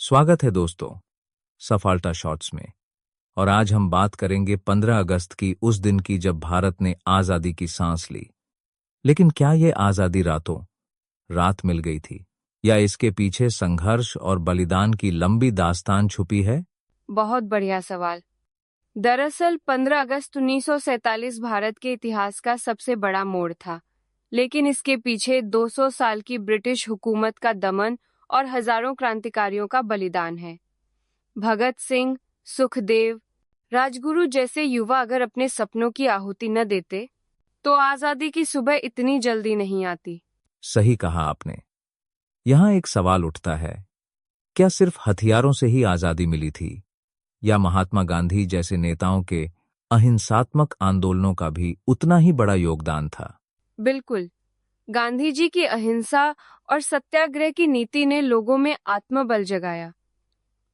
स्वागत है दोस्तों सफाल्टा शॉर्ट्स में। और आज हम बात करेंगे 15 अगस्त की, उस दिन की जब भारत ने आज़ादी की सांस ली। लेकिन क्या ये आज़ादी रातों रात मिल गई थी, या इसके पीछे संघर्ष और बलिदान की लंबी दास्तान छुपी है? बहुत बढ़िया सवाल। दरअसल 15 अगस्त 1947 भारत के इतिहास का सबसे बड़ा मोड़ था, लेकिन इसके पीछे 200 साल की ब्रिटिश हुकूमत का दमन और हजारों क्रांतिकारियों का बलिदान है। भगत सिंह, सुखदेव, राजगुरु जैसे युवा अगर अपने सपनों की आहुति न देते, तो आजादी की सुबह इतनी जल्दी नहीं आती। सही कहा आपने। यहां एक सवाल उठता है, क्या सिर्फ हथियारों से ही आज़ादी मिली थी, या महात्मा गांधी जैसे नेताओं के अहिंसात्मक आंदोलनों का भी उतना ही बड़ा योगदान था? बिल्कुल। गांधी जी की अहिंसा और सत्याग्रह की नीति ने लोगों में आत्मबल जगाया।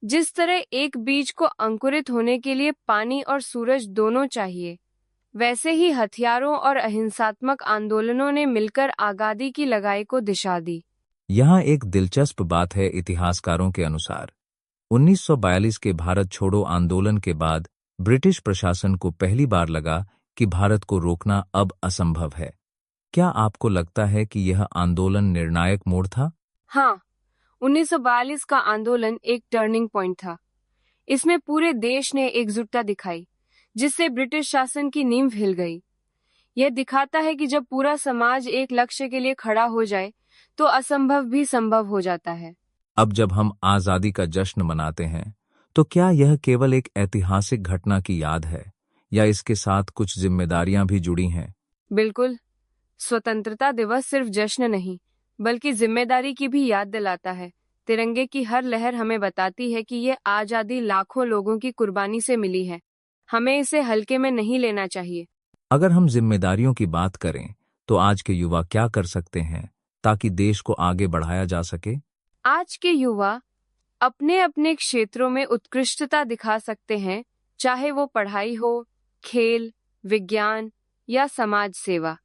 जिस तरह एक बीज को अंकुरित होने के लिए पानी और सूरज दोनों चाहिए, वैसे ही हथियारों और अहिंसात्मक आंदोलनों ने मिलकर आज़ादी की लड़ाई को दिशा दी। यहाँ एक दिलचस्प बात है। इतिहासकारों के अनुसार 1942 के भारत छोड़ो आंदोलन के बाद ब्रिटिश प्रशासन को पहली बार लगा कि भारत को रोकना अब असंभव है। क्या आपको लगता है कि यह आंदोलन निर्णायक मोड़ था? हाँ, 1942 का आंदोलन एक टर्निंग पॉइंट था। इसमें पूरे देश ने एकजुटता दिखाई, जिससे ब्रिटिश शासन की नींव हिल गई। यह दिखाता है कि जब पूरा समाज एक लक्ष्य के लिए खड़ा हो जाए, तो असंभव भी संभव हो जाता है। अब जब हम आज़ादी का जश्न मनाते हैं, तो क्या यह केवल एक ऐतिहासिक घटना की याद है, या इसके साथ कुछ जिम्मेदारियां भी जुड़ी हैं? बिल्कुल। स्वतंत्रता दिवस सिर्फ जश्न नहीं, बल्कि जिम्मेदारी की भी याद दिलाता है। तिरंगे की हर लहर हमें बताती है कि ये आज़ादी लाखों लोगों की कुर्बानी से मिली है। हमें इसे हल्के में नहीं लेना चाहिए। अगर हम जिम्मेदारियों की बात करें, तो आज के युवा क्या कर सकते हैं ताकि देश को आगे बढ़ाया जा सके? आज के युवा अपने अपने क्षेत्रों में उत्कृष्टता दिखा सकते हैं, चाहे वो पढ़ाई हो, खेल, विज्ञान या समाज सेवा।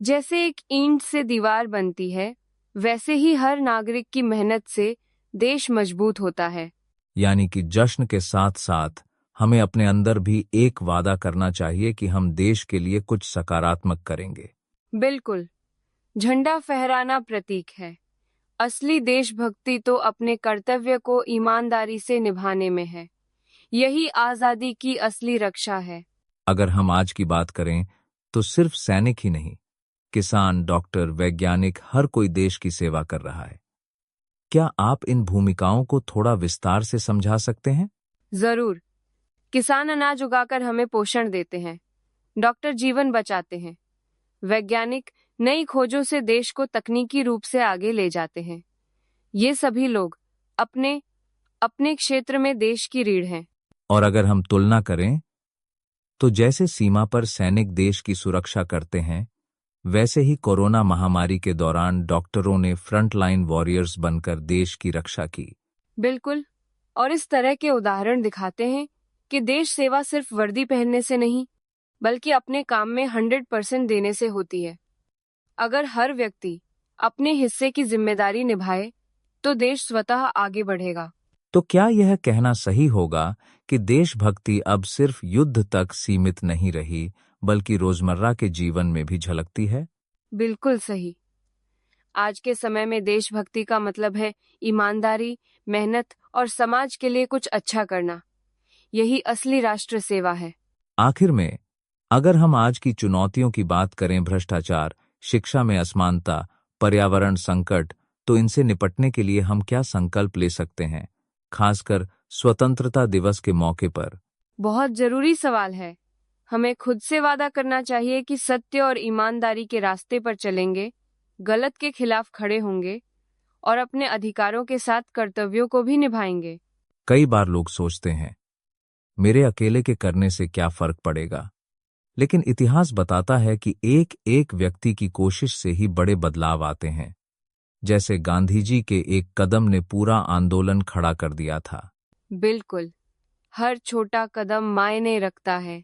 जैसे एक ईंट से दीवार बनती है, वैसे ही हर नागरिक की मेहनत से देश मजबूत होता है। यानी कि जश्न के साथ साथ हमें अपने अंदर भी एक वादा करना चाहिए कि हम देश के लिए कुछ सकारात्मक करेंगे। बिल्कुल। झंडा फहराना प्रतीक है। असली देशभक्ति तो अपने कर्तव्य को ईमानदारी से निभाने में है। यही आजादी की असली रक्षा है। अगर हम आज की बात करें, तो सिर्फ सैनिक ही नहीं, किसान, डॉक्टर, वैज्ञानिक, हर कोई देश की सेवा कर रहा है। क्या आप इन भूमिकाओं को थोड़ा विस्तार से समझा सकते हैं? जरूर। किसान अनाज उगाकर हमें पोषण देते हैं। डॉक्टर जीवन बचाते हैं। वैज्ञानिक नई खोजों से देश को तकनीकी रूप से आगे ले जाते हैं। ये सभी लोग अपने अपने क्षेत्र में देश की रीढ़ हैं। और अगर हम तुलना करें, तो जैसे सीमा पर सैनिक देश की सुरक्षा करते हैं, वैसे ही कोरोना महामारी के दौरान डॉक्टरों ने फ्रंटलाइन वॉरियर्स बनकर देश की रक्षा की। बिल्कुल। और इस तरह के उदाहरण दिखाते हैं कि देश सेवा सिर्फ वर्दी पहनने से नहीं, बल्कि अपने काम में 100% देने से होती है। अगर हर व्यक्ति अपने हिस्से की जिम्मेदारी निभाए, तो देश स्वतः आगे बढ़ेगा। तो क्या यह कहना सही होगा कि देशभक्ति अब सिर्फ युद्ध तक सीमित नहीं रही, बल्कि रोजमर्रा के जीवन में भी झलकती है? बिल्कुल सही। आज के समय में देशभक्ति का मतलब है ईमानदारी, मेहनत और समाज के लिए कुछ अच्छा करना। यही असली राष्ट्र सेवा है। आखिर में, अगर हम आज की चुनौतियों की बात करें, भ्रष्टाचार, शिक्षा में असमानता, पर्यावरण संकट, तो इनसे निपटने के लिए हम क्या संकल्प ले सकते हैं, खासकर स्वतंत्रता दिवस के मौके पर? बहुत जरूरी सवाल है। हमें खुद से वादा करना चाहिए कि सत्य और ईमानदारी के रास्ते पर चलेंगे, गलत के खिलाफ खड़े होंगे और अपने अधिकारों के साथ कर्तव्यों को भी निभाएंगे। कई बार लोग सोचते हैं, मेरे अकेले के करने से क्या फर्क पड़ेगा? लेकिन इतिहास बताता है कि एक एक व्यक्ति की कोशिश से ही बड़े बदलाव आते हैं। जैसे गांधी जी के एक कदम ने पूरा आंदोलन खड़ा कर दिया था। बिल्कुल। हर छोटा कदम मायने रखता है।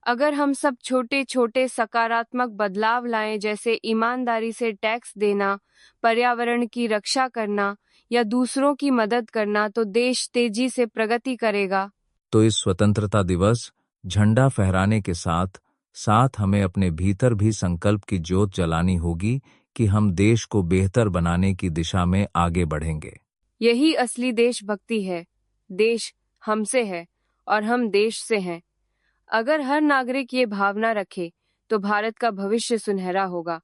अगर हम सब छोटे छोटे सकारात्मक बदलाव लाएं, जैसे ईमानदारी से टैक्स देना, पर्यावरण की रक्षा करना या दूसरों की मदद करना तो देश तेजी से प्रगति करेगा। तो इस स्वतंत्रता दिवस झंडा फहराने के साथ साथ हमें अपने भीतर भी संकल्प की ज्योत जलानी होगी कि हम देश को बेहतर बनाने की दिशा में आगे बढ़ेंगे। यही असली देशभक्ति है। देश हमसे है और हम देश से हैं। अगर हर नागरिक ये भावना रखे तो भारत का भविष्य सुनहरा होगा।